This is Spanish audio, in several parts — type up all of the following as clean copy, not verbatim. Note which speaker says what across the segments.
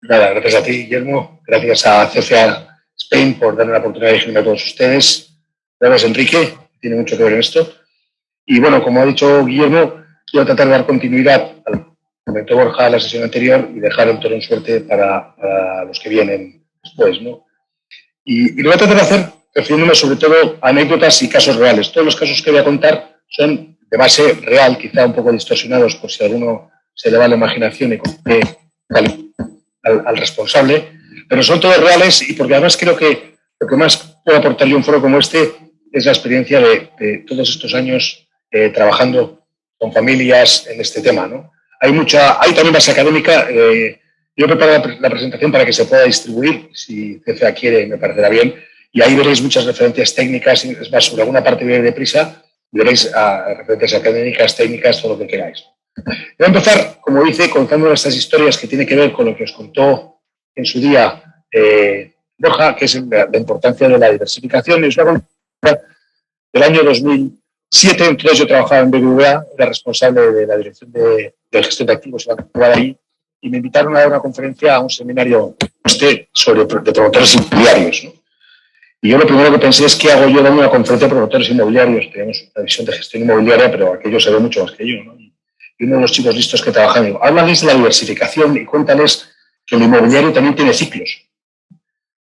Speaker 1: Nada, gracias a ti, Guillermo. Gracias a CCA Spain por darme la oportunidad de dirigirme a todos ustedes. Gracias, Enrique, tiene mucho que ver en esto. Y bueno, como ha dicho Guillermo, voy a tratar de dar continuidad al que comentó Borja en la sesión anterior y dejar el toro en suerte para los que vienen después, ¿no? Y lo voy a tratar de hacer refiriéndome sobre todo a anécdotas y casos reales. Todos los casos que voy a contar son de base real, quizá un poco distorsionados por si a alguno se le va la imaginación y conoce al responsable, pero son todos reales y porque además creo que lo que más puede aportar yo un foro como este es la experiencia de todos estos años trabajando con familias en este tema, ¿no? Hay también base académica. Yo he preparado la presentación para que se pueda distribuir, si CFA quiere, me parecerá bien, y ahí veréis muchas referencias técnicas, es más, sobre alguna parte de deprisa, veréis referencias académicas, técnicas, todo lo que queráis. Voy a empezar, como dice, contando estas historias que tienen que ver con lo que os contó en su día Borja, que es la importancia de la diversificación. Y os voy a contar del año 2007, entonces yo trabajaba en BBVA, era responsable de la dirección de gestión de activos y banco ahí, y me invitaron a dar una conferencia a un seminario sobre de promotores inmobiliarios, ¿no? Y yo lo primero que pensé es qué hago yo dando una conferencia de promotores inmobiliarios. Tenemos una visión de gestión inmobiliaria, pero aquello se ve mucho más que yo, ¿no? Y uno de los chicos listos que trabajan, digo, háblales de la diversificación y cuéntales que el inmobiliario también tiene ciclos,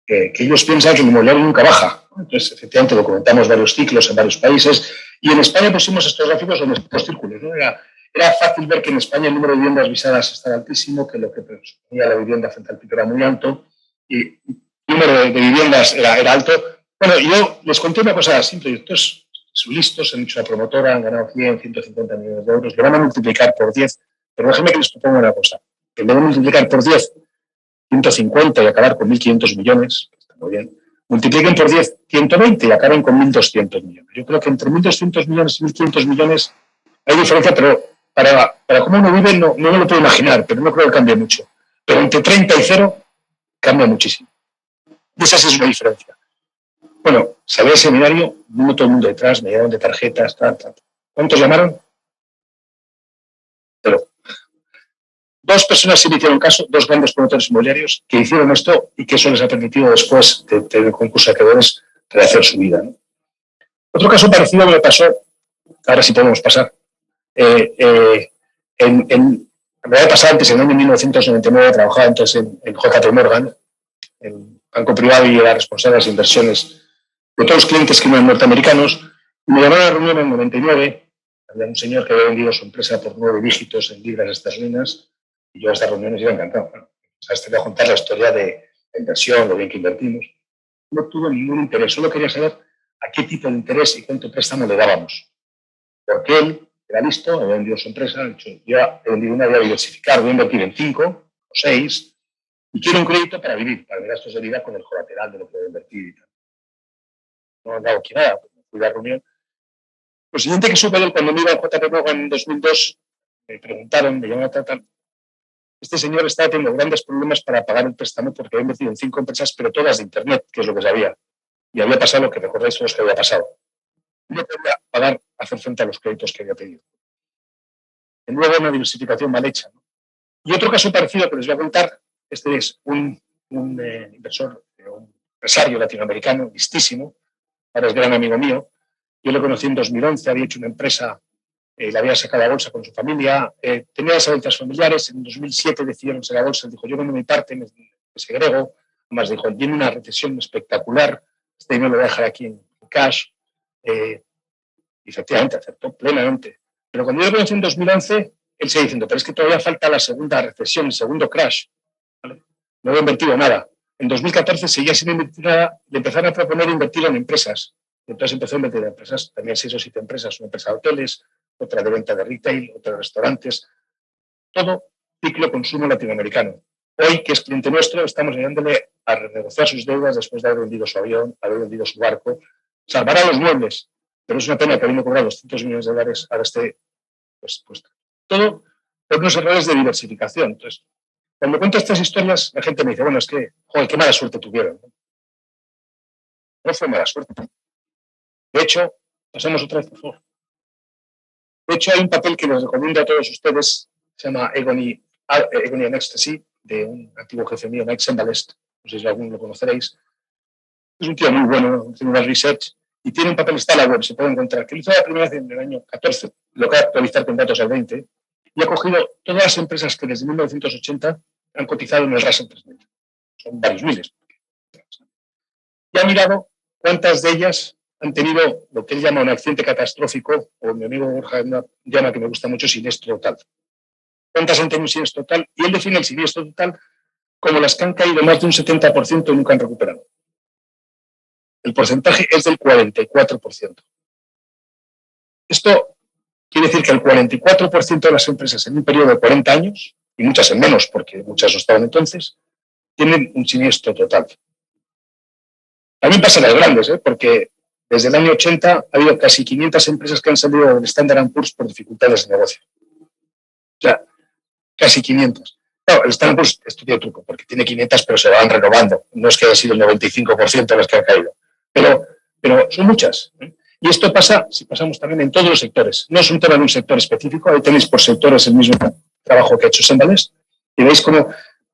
Speaker 1: que ellos piensan que el inmobiliario nunca baja. Entonces, efectivamente, documentamos varios ciclos en varios países y en España pusimos estos gráficos en estos círculos, ¿no? Era fácil ver que en España el número de viviendas visadas estaba altísimo, que lo que presumía la vivienda frente al PIB era muy alto y el número de viviendas era alto. Bueno, yo les conté una cosa simple, estos son listos, han hecho la promotora, han ganado 100, 150 millones de euros, lo van a multiplicar por 10, pero déjenme que les proponga una cosa, que lo van a multiplicar por 10, 150 y acabar con 1.500 millones, está muy bien, multipliquen por 10, 120 y acaben con 1.200 millones. Yo creo que entre 1.200 millones y 1.500 millones hay diferencia, pero para cómo uno vive no me lo puedo imaginar, pero no creo que cambie mucho. Pero entre 30 y 0 cambia muchísimo. Y esa sí es una diferencia. Bueno, salí del seminario, vino todo el mundo detrás, me llevaron de tarjetas, tal. ¿Cuántos llamaron? Pero 2 personas sí me hicieron caso, 2 grandes promotores inmobiliarios que hicieron esto y que eso les ha permitido después de tener el concurso de acreedores rehacer su vida, ¿no? Otro caso parecido me pasó, ahora sí podemos pasar, me había pasado antes, en el año 1999, trabajaba entonces en JP Morgan, en banco privado, y era responsable de las inversiones de todos los clientes que no eran norteamericanos. Me llamaron a la reunión en el 99, había un señor que había vendido su empresa por 9 dígitos en libras esterlinas, y yo a estas reuniones iba encantado. Bueno, te voy a contar la historia de la inversión, lo bien que invertimos. No tuve ningún interés, solo quería saber a qué tipo de interés y cuánto préstamo le dábamos. Porque él era listo, había vendido su empresa, ha dicho, yo he vendido una, voy a diversificar, voy a invertir en 5 o 6 y quiero un crédito para vivir, para mis gastos de vida con el colateral de lo que voy a invertir y tal. No han dado aquí nada, pues me fui a la reunión. Lo siguiente que supe de él cuando me iba a JP Morgan en 2002, me preguntaron, me llamaron tal. Este señor estaba teniendo grandes problemas para pagar el préstamo porque había invertido en 5 empresas, pero todas de Internet, que es lo que sabía. Y había pasado lo que recordáis todos que había pasado. No podía pagar, hacer frente a los créditos que había pedido. De nuevo, una diversificación mal hecha, ¿no? Y otro caso parecido que les voy a contar, este es un inversor, un empresario latinoamericano, listísimo, ahora es gran amigo mío. Yo lo conocí en 2011, había hecho una empresa, la había sacado a bolsa con su familia, tenía las ventas familiares, en 2007 decidieron sacar a bolsa, dijo, yo vendo mi parte, me segrego, además dijo, viene una recesión espectacular, este dinero lo voy a dejar aquí en cash, y efectivamente aceptó plenamente. Pero cuando yo lo conocí en 2011, él sigue diciendo, pero es que todavía falta la segunda recesión, el segundo crash, ¿vale? No había invertido nada. En 2014 seguía sin invertir nada, le empezaron a proponer invertir en empresas. Entonces empezó a invertir en empresas, también 6 o 7 empresas, una empresa de hoteles, otra de venta de retail, otra de restaurantes, todo ciclo consumo latinoamericano. Hoy, que es cliente nuestro, estamos ayudándole a renegociar sus deudas después de haber vendido su avión, haber vendido su barco, salvará los muebles, pero es una pena que habiendo cobrado $200 millones ahora esté pues todo por unos errores de diversificación. Entonces, cuando cuento estas historias, la gente me dice, bueno, es que, joder, qué mala suerte tuvieron. No fue mala suerte. De hecho, pasamos otra vez, por favor. De hecho, hay un papel que les recomiendo a todos ustedes, se llama Agony and Ecstasy, de un antiguo jefe mío, Mike Sembalest, no sé si alguno lo conoceréis. Es un tío muy bueno, tiene una research y tiene un papel, está en la web, se puede encontrar, que lo hizo la primera vez en el año 14, lo que va a actualizar con datos al 20, y ha cogido todas las empresas que desde 1980 han cotizado en el Russell 3000. Son varios miles. Y ha mirado cuántas de ellas han tenido lo que él llama un accidente catastrófico, o mi amigo Borja llama, que me gusta mucho, siniestro total. ¿Cuántas han tenido un siniestro total? Y él define el siniestro total como las que han caído más de un 70% y nunca han recuperado. El porcentaje es del 44%. Esto quiere decir que el 44% de las empresas en un periodo de 40 años, y muchas en menos, porque muchas no estaban entonces, tienen un siniestro total. También pasa en las grandes, porque desde el año 80 ha habido casi 500 empresas que han salido del Standard & Poor's por dificultades de negocio. O sea, casi 500. No, el Standard & Poor's estudia truco, porque tiene 500, pero se van renovando. No es que haya sido el 95% de las que han caído. Pero son muchas. Y esto pasa, si pasamos también en todos los sectores. No es un tema de un sector específico, ahí tenéis por sectores el mismo trabajo que ha hecho Sembalest. Y veis cómo,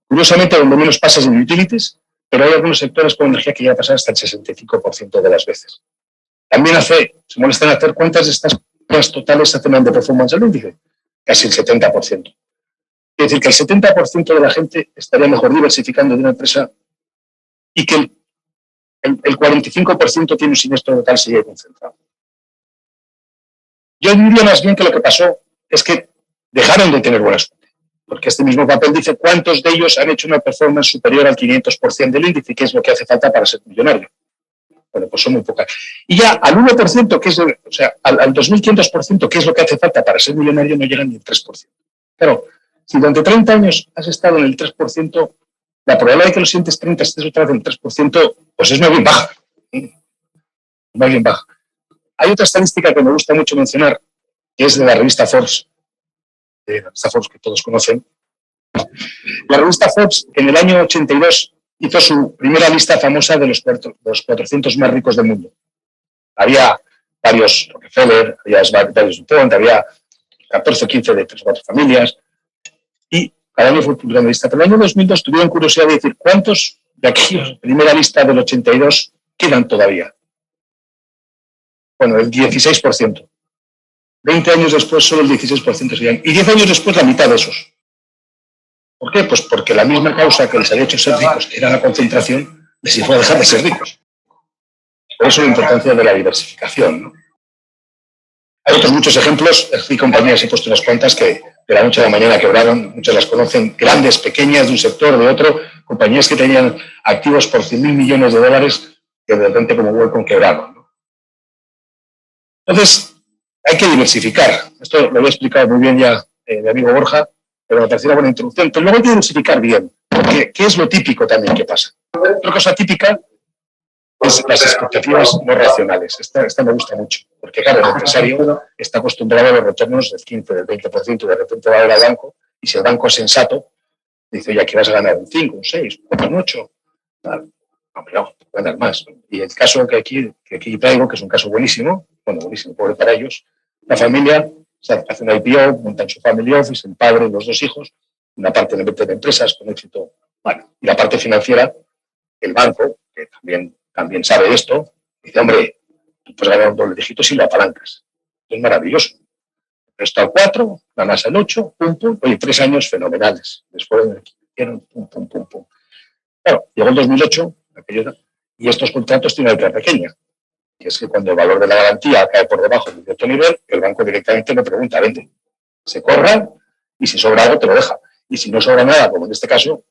Speaker 1: curiosamente, donde menos pasa es en utilities, pero hay algunos sectores con energía que ya pasan hasta el 65% de las veces. También se molestan en hacer cuántas de estas pruebas totales hacen un performance al índice. Casi el 70%. Es decir, que el 70% de la gente estaría mejor diversificando de una empresa y que el 45% tiene un siniestro total sigue concentrado. Yo diría más bien que lo que pasó es que dejaron de tener buena suerte, porque este mismo papel dice cuántos de ellos han hecho una performance superior al 500% del índice, que es lo que hace falta para ser millonario. Bueno, pues son muy pocas. Y ya al 1%, que es, o sea, al 2.500%, que es lo que hace falta para ser millonario, no llegan ni el 3%. Claro, si durante 30 años has estado en el 3%, la probabilidad de que los siguientes 30 estés otra vez en el 3%, pues es más bien baja. Más bien baja. Hay otra estadística que me gusta mucho mencionar, que es de la revista Forbes, que todos conocen. La revista Forbes, en el año 82, hizo su primera lista famosa de los 400 más ricos del mundo. Había varios Rockefeller, había varios DuPont, había 14 o 15 de 3 o 4 familias, y cada año fue publicando lista. Pero en el año 2002 tuvieron curiosidad de decir cuántos de aquellos, primera lista del 82, quedan todavía. Bueno, el 16%. 20 años después solo el 16% seguían. Y 10 años después la mitad de esos. ¿Por qué? Pues porque la misma causa que les había hecho ser ricos, que era la concentración, les hizo dejar de ser ricos. Por eso la importancia de la diversificación, ¿no? Hay otros muchos ejemplos, y compañías, he puesto unas cuantas que de la noche a la mañana quebraron, muchas las conocen, grandes, pequeñas, de un sector, de otro, compañías que tenían activos por 100.000 millones de dólares que de repente como Wellcome quebraron, ¿no? Entonces, hay que diversificar. Esto lo había explicado muy bien ya mi amigo Borja, pero me pareció una buena introducción. Pero luego hay que diversificar bien, porque ¿qué es lo típico también que pasa? Otra cosa típica es las expectativas no racionales. Esta me gusta mucho, porque claro, el empresario está acostumbrado a los retornos del 15, del 20%, y de repente va a ver al banco, y si el banco es sensato, dice, oye, aquí vas a ganar un 5, un 6, un 8, tal. Hombre, no, ganar más. Y el caso que aquí traigo, que es un caso buenísimo, bueno, buenísimo, pobre para ellos, la familia hace una IPO, montan su family office, el padre y los 2 hijos, una parte le meten en empresas con éxito, bueno, y la parte financiera, el banco, que también sabe esto, dice, hombre, tú puedes ganar un doble dígito si lo apalancas. Es maravilloso. Presta al 4, ganas el 8, pum, pum, oye, 3 años fenomenales. Después hicieron pum, pum, pum, pum. Claro, llegó el 2008, y estos contratos tienen una letra pequeña, que es que cuando el valor de la garantía cae por debajo de cierto nivel, el banco directamente le pregunta, vende, se corra, y si sobra algo te lo deja. Y si no sobra nada, como en este caso,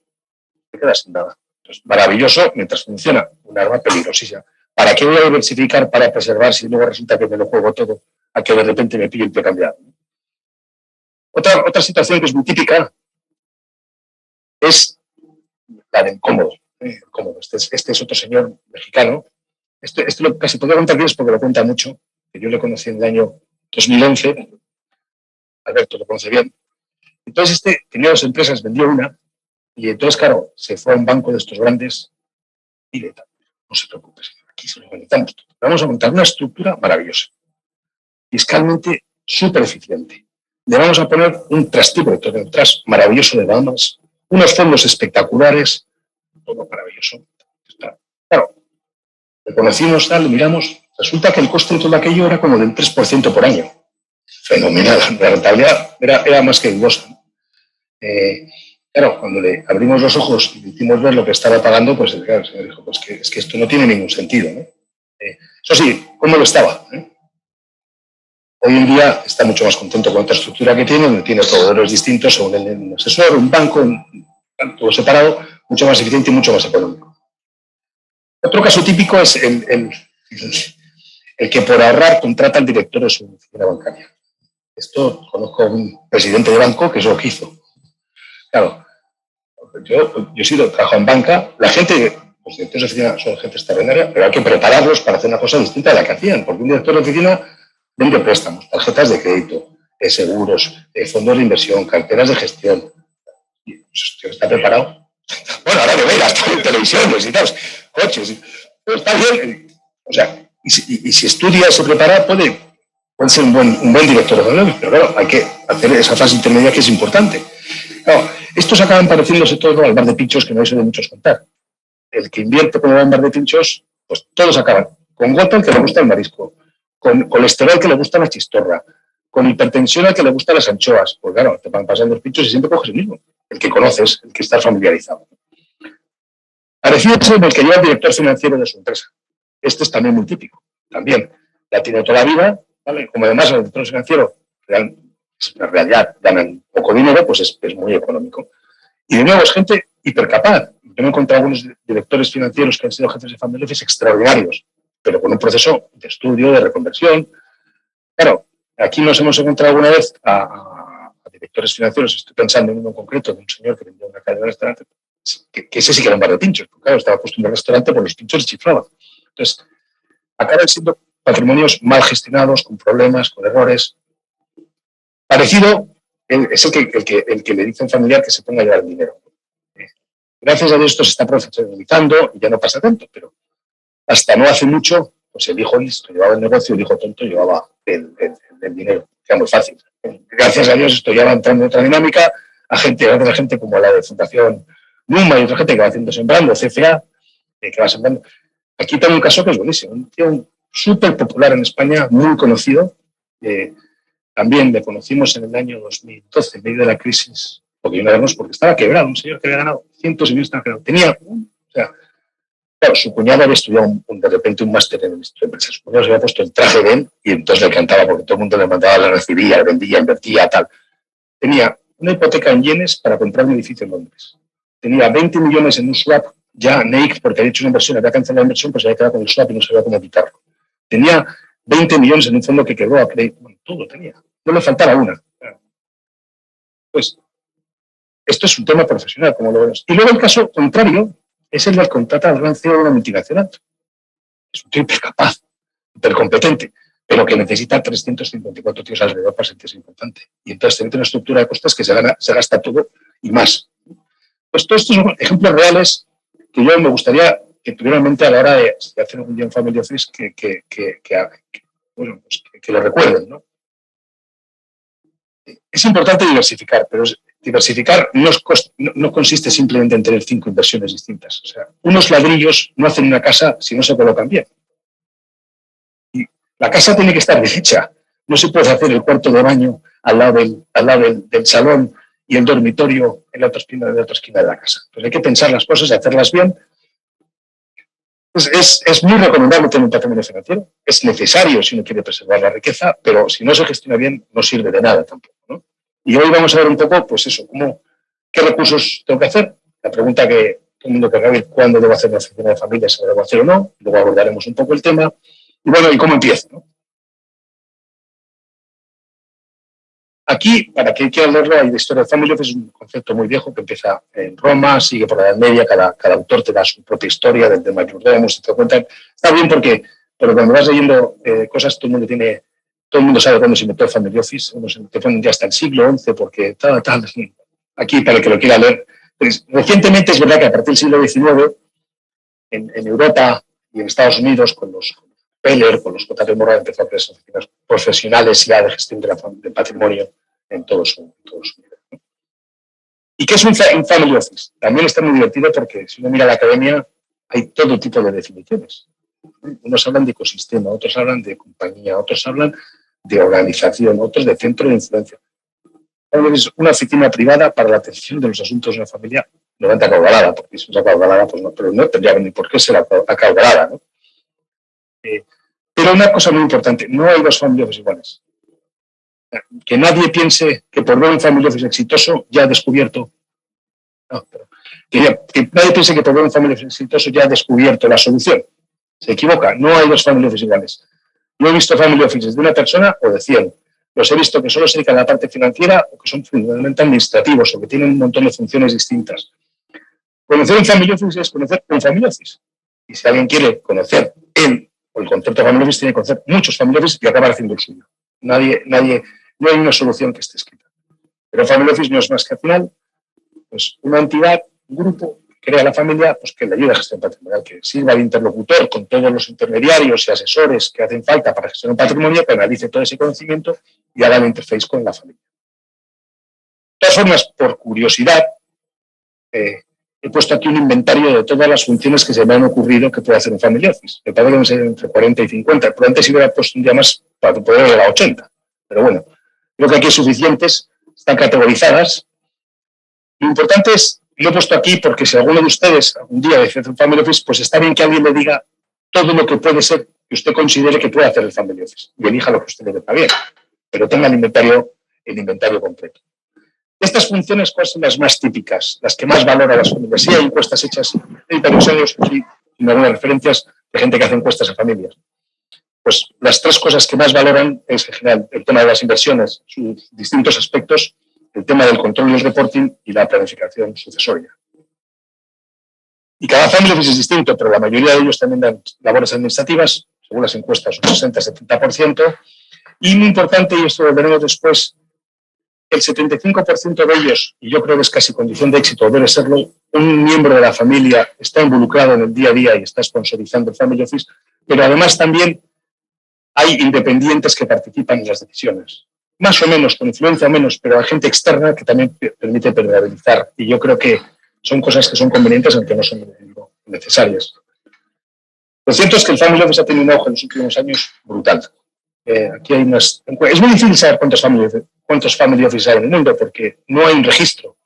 Speaker 1: te quedas sin nada. Entonces, maravilloso mientras funciona, un arma peligrosísima. ¿Para qué voy a diversificar para preservar si luego resulta que me lo juego todo a que de repente me pille el pie cambiado? Otra situación que es muy típica es la del cómodo. Este es otro señor mexicano. Este lo casi podría contar bien porque lo cuenta mucho, que yo le conocí en el año 2011. Alberto lo conoce bien. Entonces tenía 2 empresas, vendió una, y entonces, claro, se fue a un banco de estos grandes y le dijo, no se preocupe, señor, aquí se lo organizamos todo. Vamos a montar una estructura maravillosa, fiscalmente súper eficiente. Le vamos a poner un trust maravilloso de Bahamas, unos fondos espectaculares, todo maravilloso. Claro, le conocimos, tal, le miramos, resulta que el coste de todo aquello era como del 3% por año. Fenomenal, la rentabilidad era más que dudosa. Claro, cuando le abrimos los ojos y le hicimos ver lo que estaba pagando, pues claro, el señor dijo, pues es que esto no tiene ningún sentido, ¿no? Eso sí, ¿cómo lo estaba? Hoy en día está mucho más contento con otra estructura que tiene, donde tiene proveedores distintos, según un asesor, un banco, todo separado, mucho más eficiente y mucho más económico. Otro caso típico es el que por ahorrar contrata al director de su oficina bancaria. Esto conozco a un presidente de banco que es lo que hizo. Claro, yo he sido, trabajo en banca, la gente, los directores de oficina son gente extraordinaria, pero hay que prepararlos para hacer una cosa distinta de la que hacían, porque un director de oficina vende préstamos, tarjetas de crédito, seguros, fondos de inversión, carteras de gestión. Y pues, está preparado. Bueno, ahora que veas, televisiones y tal, coches. Pero está bien. O sea, y si estudia y se prepara, puede ser un buen director de oficina, pero claro, hay que hacer esa fase intermedia que es importante. Claro, estos acaban pareciéndose todo al bar de pinchos que no hay de muchos contar. El que invierte como va en bar de pinchos, pues todos acaban con gota al que le gusta el marisco, con colesterol que le gusta la chistorra, con hipertensión al que le gustan las anchoas. Pues claro, te van pasando los pinchos y siempre coges el mismo, el que conoces, el que estás familiarizado. Parecido es el que lleva el director financiero de su empresa. Este es también muy típico. También la tiene toda la vida, ¿vale? Como además el director financiero en realidad ganan poco dinero, pues es muy económico. Y de nuevo es gente hipercapaz. Yo me he encontrado algunos directores financieros que han sido jefes de family office extraordinarios, pero con un proceso de estudio, de reconversión. Claro, aquí nos hemos encontrado alguna vez a directores financieros, estoy pensando en uno en concreto, de un señor que vendía una cadena de restaurante, que ese sí que era un bar de pinchos, porque claro, estaba acostumbrado al restaurante por los pinchos y chiflaba. Entonces, acaban siendo patrimonios mal gestionados, con problemas, con errores. Parecido es el que le dice a un familiar que se ponga a llevar el dinero. Gracias a Dios esto se está profesionalizando y ya no pasa tanto, pero hasta no hace mucho, pues el hijo listo llevaba el negocio, el hijo tonto llevaba el dinero. Era muy fácil. Gracias a Dios esto ya va entrando en otra dinámica, gracias a gente como la de Fundación Numa y otra gente que va haciendo sembrando, CFA, que va sembrando. Aquí tengo un caso que es buenísimo, un tío súper popular en España, muy conocido. También le conocimos en el año 2012, en medio de la crisis, porque estaba quebrado, un señor que había ganado cientos de millones, estaba quebrado. Tenía, o sea, claro, su cuñado había estudiado de repente un máster en el Instituto de Empresas. Su cuñado se había puesto el traje de él y entonces le encantaba porque todo el mundo le mandaba, la recibía, vendía, invertía, tal. Tenía una hipoteca en yenes para comprar un edificio en Londres. Tenía 20 millones en un swap, ya Nike, porque había hecho una inversión, había cancelado la inversión, pues se había quedado con el swap y no sabía cómo quitarlo. Tenía 20 millones en un fondo que quedó a crédito. Bueno, todo tenía. No le faltaba una. Pues esto es un tema profesional, como lo vemos. Y luego el caso contrario es el del contrato al gran CEO de una multinacional. Es un tío hipercapaz, hipercompetente, pero que necesita 354 tíos alrededor para sentirse importante. Y entonces tiene una estructura de costas que se gasta todo y más. Pues todos estos son ejemplos reales que yo me gustaría que tuvieran en mente a la hora de hacer un día en Family Office que lo recuerden, ¿no? Es importante diversificar, pero diversificar no consiste simplemente en tener 5 inversiones distintas. O sea, unos ladrillos no hacen una casa si no se colocan bien. Y la casa tiene que estar bien hecha. No se puede hacer el cuarto de baño al lado del salón y el dormitorio en la otra esquina de la casa. Entonces hay que pensar las cosas y hacerlas bien. Pues es muy recomendable tener un patrimonio financiero. Es necesario si uno quiere preservar la riqueza, pero si no se gestiona bien, no sirve de nada tampoco, ¿no? Y hoy vamos a ver un poco, pues eso, qué recursos tengo que hacer. La pregunta que todo el mundo querrá ver, ¿cuándo debo hacer una oficina de familia? ¿Se debo hacer o no? Luego abordaremos un poco el tema. Y bueno, ¿y cómo empiezo, no? Aquí, para quien quiera leerlo, hay de historia de Family Office, es un concepto muy viejo que empieza en Roma, sigue por la Edad Media, cada autor te da su propia historia, desde Mayordomos, y te cuentan. Está bien porque cuando vas leyendo cosas, todo el mundo sabe cuándo se inventó el Family Office, te ponen ya hasta el siglo XI, porque tal. Aquí, para el que lo quiera leer. Pues, recientemente es verdad que a partir del siglo XIX, en Europa y en Estados Unidos, con los Peller, con los JP Morgan, empezó a crear oficinas profesionales ya de gestión de patrimonio en todo su nivel. ¿Y qué es un family office? También está muy divertido porque si uno mira la academia hay todo tipo de definiciones. Unos hablan de ecosistema, otros hablan de compañía, otros hablan de organización, otros de centro de influencia. Es una oficina privada para la atención de los asuntos de una familia normalmente acaudalada, porque si no es acaudalada, pues no, pero no tendría ni por qué ser acaudalada, ¿no? Pero una cosa muy importante, no hay dos family office iguales. Que nadie piense que por ver un family office exitoso ya ha descubierto. No, pero que nadie piense que por ver un family office exitoso ya ha descubierto la solución. Se equivoca, no hay dos family office iguales. Yo he visto family offices de una persona o de 100. Los he visto que solo se dedican a la parte financiera o que son fundamentalmente administrativos o que tienen un montón de funciones distintas. Conocer un family office es conocer un family office. Y si alguien quiere conocer él o el concepto de family office, tiene que conocer muchos family office y acabar haciendo el suyo. No hay una solución que esté escrita. Pero family office no es más que al final pues, una entidad, un grupo que crea la familia, pues que le ayude a gestión patrimonial, que sirva de interlocutor con todos los intermediarios y asesores que hacen falta para gestionar un patrimonio, que analice todo ese conocimiento y haga la interface con la familia. De todas formas, por curiosidad, he puesto aquí un inventario de todas las funciones que se me han ocurrido que puede hacer un family office. Me parece que deben ser entre 40 y 50. Pero antes hubiera puesto un día más para poder llegar a 80. Pero bueno, creo que aquí hay suficientes, están categorizadas. Lo importante es, lo he puesto aquí porque si alguno de ustedes algún día decide hacer un family office, pues está bien que alguien le diga todo lo que puede ser que usted considere que puede hacer el family office y elija lo que usted le dé bien. Pero tenga el inventario completo. Estas funciones, ¿cuáles son las más típicas? Las que más valoran las familias. Sí hay encuestas hechas en varios años, aquí en algunas referencias de gente que hace encuestas a familias. Pues las tres cosas que más valoran es, en general, el tema de las inversiones, sus distintos aspectos, el tema del control y el reporting y la planificación sucesoria. Y cada family office es distinto, pero la mayoría de ellos también dan labores administrativas, según las encuestas, un 60-70%. Y muy importante, y esto lo veremos después, el 75% de ellos, y yo creo que es casi condición de éxito, debe serlo, un miembro de la familia está involucrado en el día a día y está sponsorizando el family office, pero además también hay independientes que participan en las decisiones. Más o menos, con influencia menos, pero hay gente externa que también permite permeabilizar. Y yo creo que son cosas que son convenientes, aunque no son necesarias. Lo cierto es que el family office ha tenido un auge en los últimos años brutal. Aquí hay unas. Es muy difícil saber cuántos family office hay en el mundo porque no hay un registro.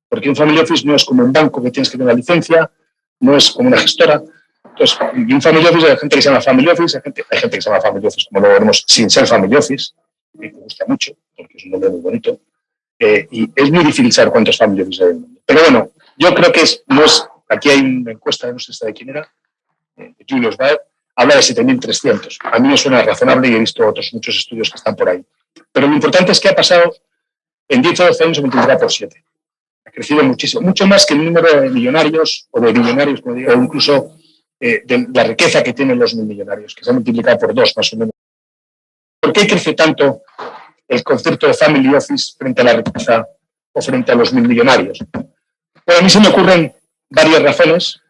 Speaker 1: Porque un family office no es como un banco que tienes que tener una licencia, no es como una gestora. Entonces, y un family office hay gente que se llama family office, hay gente que se llama family office, como lo veremos, sin ser family office, que me gusta mucho, porque es un nombre muy bonito. Y es muy difícil saber cuántos family office hay en el mundo. Pero bueno, yo creo que aquí hay una encuesta, no sé de quién era, de Julius Baer, habla de 7.300. A mí me suena razonable y he visto otros muchos estudios que están por ahí. Pero lo importante es que ha pasado, en 10 o 12 años se multiplica por 7. Ha crecido muchísimo, mucho más que el número de millonarios o de billonarios, como digo, o incluso de la riqueza que tienen los millonarios, que se ha multiplicado por 2 más o menos. ¿Por qué crece tanto el concepto de family office frente a la riqueza o frente a los millonarios? Bueno, a mí se me ocurren varias razones.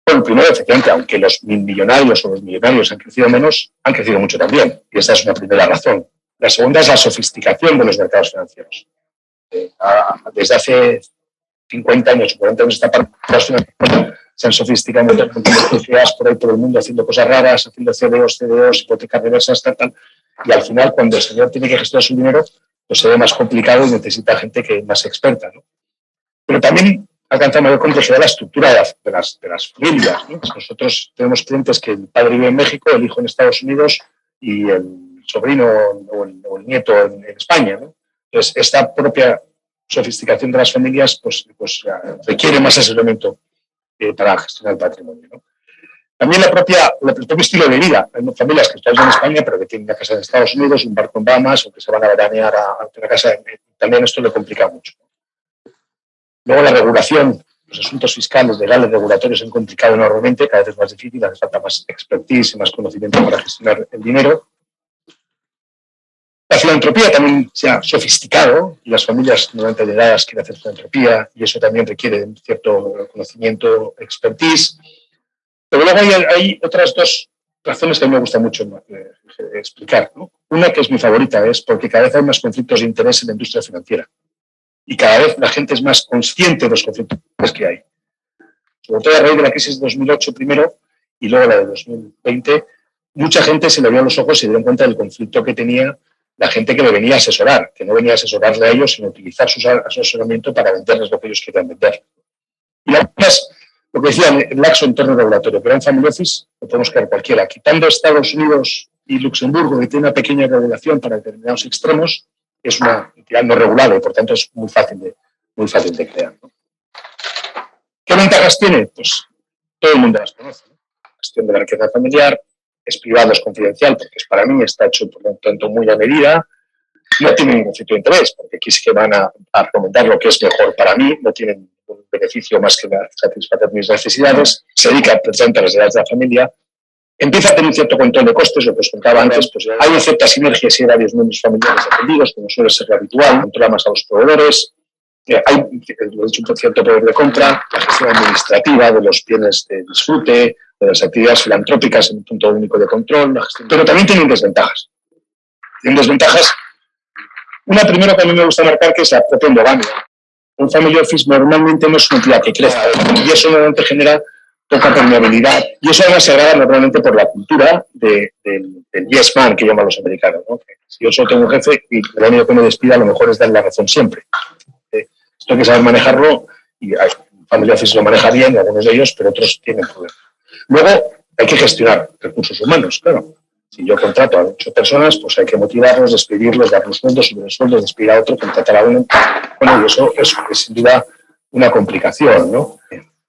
Speaker 1: Bueno, primero, efectivamente, aunque los millonarios o los millonarios han crecido menos, han crecido mucho también. Y esa es una primera razón. La segunda es la sofisticación de los mercados financieros. Desde hace 50 años, 40 años, esta parte se han sofisticado un montón de sociedades por ahí por el mundo haciendo cosas raras, haciendo CDOs, hipotecas reversas, tal. Y al final, cuando el señor tiene que gestionar su dinero, pues se ve más complicado y necesita gente que es más experta, ¿no? Pero también alcanza mayor complejidad la estructura de las familias, ¿no? Nosotros tenemos clientes que el padre vive en México, el hijo en Estados Unidos y el sobrino o el nieto en España, ¿no? Entonces, esta propia sofisticación de las familias pues requiere más asesoramiento para gestionar el patrimonio, ¿no? También el propio estilo de vida. Hay familias que están en España, pero que tienen una casa en Estados Unidos, un barco en Bahamas, o que se van a veranear a una casa. También esto le complica mucho. Luego la regulación, los asuntos fiscales, legales, regulatorios se han complicado enormemente, cada vez es más difícil, hace falta más expertise y más conocimiento para gestionar el dinero. La filantropía también se ha sofisticado y las familias normalmente allegadas quieren hacer filantropía y eso también requiere un cierto conocimiento, expertise. Pero luego hay otras dos razones que a mí me gusta mucho explicar, ¿no? Una que es mi favorita es porque cada vez hay más conflictos de interés en la industria financiera. y cada vez la gente es más consciente de los conflictos que hay. Sobre todo a raíz de la crisis de 2008 primero y luego la de 2020, mucha gente se le abrió los ojos y se dio cuenta del conflicto que tenía la gente que le venía a asesorar, que no venía a asesorarle a ellos, sino utilizar su asesoramiento para venderles lo que ellos querían vender. Y además, lo que decía el laxo entorno regulatorio, pero en Family Office lo podemos crear cualquiera. Quitando Estados Unidos y Luxemburgo, que tiene una pequeña regulación para determinados extremos, es una entidad no regulada y por tanto es muy fácil de crear, ¿no? ¿Qué ventajas tiene? Pues todo el mundo las conoce, ¿no? La gestión de la riqueza familiar, es privado, es confidencial, porque es para mí, está hecho por lo tanto muy a medida, no tiene ningún conflicto de interés, porque aquí sí que van a recomendar lo que es mejor para mí, no tienen ningún beneficio más que satisfacer mis necesidades, se dedica precisamente a las necesidades de la familia, empieza a tener un cierto control de costes, lo que os contaba antes, pues hay ciertas sinergias y varios miembros familiares atendidos, como suele ser lo habitual, controla más a los proveedores, hay un cierto poder de compra, la gestión administrativa de los bienes de disfrute, de las actividades filantrópicas en un punto único de control, pero también tienen desventajas. Una primero que a mí me gusta marcar, que es la propia endogamia. Un family office normalmente no es una entidad que crezca y eso normalmente genera poca permeabilidad y eso además se agrava normalmente por la cultura del yes man que llaman los americanos, ¿no? Si yo solo tengo un jefe y lo único que me despida, a lo mejor es darle la razón siempre. Esto hay que saber manejarlo y hay family office lo maneja bien, algunos de ellos, pero otros tienen problemas. Luego hay que gestionar recursos humanos, claro. Si yo contrato a 8 personas, pues hay que motivarlos, despedirlos, darles sueldos, subir sueldos, despedir a otro, contratar a uno. Bueno, y eso es sin duda una complicación, ¿no?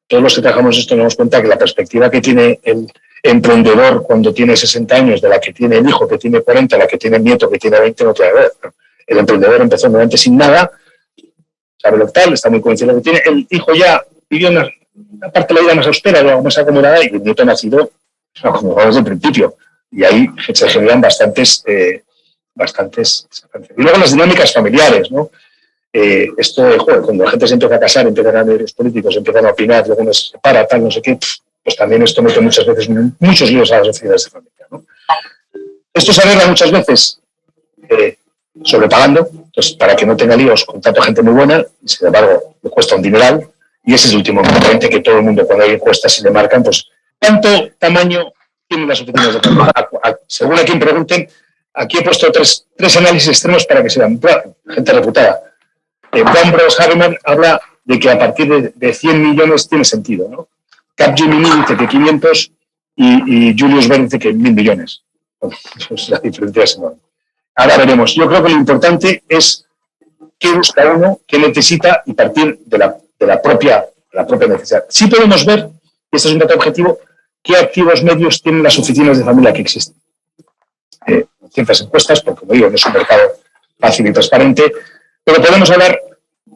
Speaker 1: Todos los que trabajamos esto nos damos cuenta que la perspectiva que tiene el emprendedor cuando tiene 60 años, de la que tiene el hijo que tiene 40, la que tiene el nieto que tiene 20, no tiene que ver. El emprendedor empezó normalmente sin nada, sabe lo que tal, está muy convencido de lo que tiene. El hijo ya vivió una parte de la vida más austera, luego más acomodada, y el nieto ha nacido acomodado desde el principio. Y ahí se generan bastantes. Y luego las dinámicas familiares, ¿no? Esto de, cuando la gente se empieza a casar, empiezan a ver los políticos, empiezan a opinar, luego uno se separa, tal, no sé qué, pues también esto mete muchas veces muchos líos a las sociedades de familia, ¿no? Esto se arregla muchas veces sobrepagando, entonces para que no tenga líos, contrato a gente muy buena, y sin embargo le cuesta un dineral, y ese es el último componente que todo el mundo, cuando hay encuestas y le marcan, pues ¿cuánto tamaño tienen las oficinas de familia? Según a quien pregunten, aquí he puesto tres análisis extremos para que se vean, gente reputada. Von Bros-Harriman habla de que a partir de 100 millones tiene sentido, ¿no? Capgemini dice que 500 y Julius Baer dice que 1.000 millones. Bueno, pues la diferencia es enorme. Ahora veremos. Yo creo que lo importante es qué busca uno, qué necesita y partir de la propia necesidad. Sí podemos ver, y este es un dato objetivo, qué activos medios tienen las oficinas de familia que existen. Ciertas encuestas, porque como digo, no es un mercado fácil y transparente, pero podemos hablar,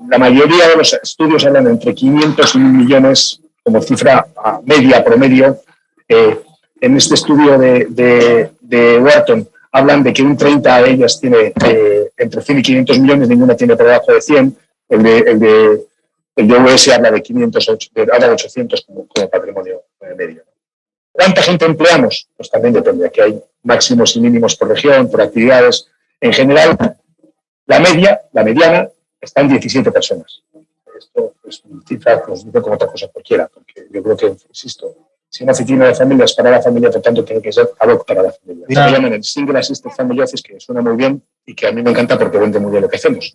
Speaker 1: la mayoría de los estudios hablan entre 500 y 1.000 millones como cifra media, promedio. En este estudio de Wharton hablan de que un 30 de ellas tiene entre 100 y 500 millones, ninguna tiene por debajo de 100. El de US habla de 800 como patrimonio medio. ¿Cuánta gente empleamos? Pues también depende. Aquí hay máximos y mínimos por región, por actividades. En general, la mediana, está en 17 personas. Esto es una cifra que nos dice como otra cosa cualquiera, porque yo creo que, insisto, si una oficina de familia es para la familia, por tanto, tiene que ser ad hoc para la familia. Lo llaman el Single Assisted Family Office, que suena muy bien y que a mí me encanta porque vende muy bien lo que hacemos,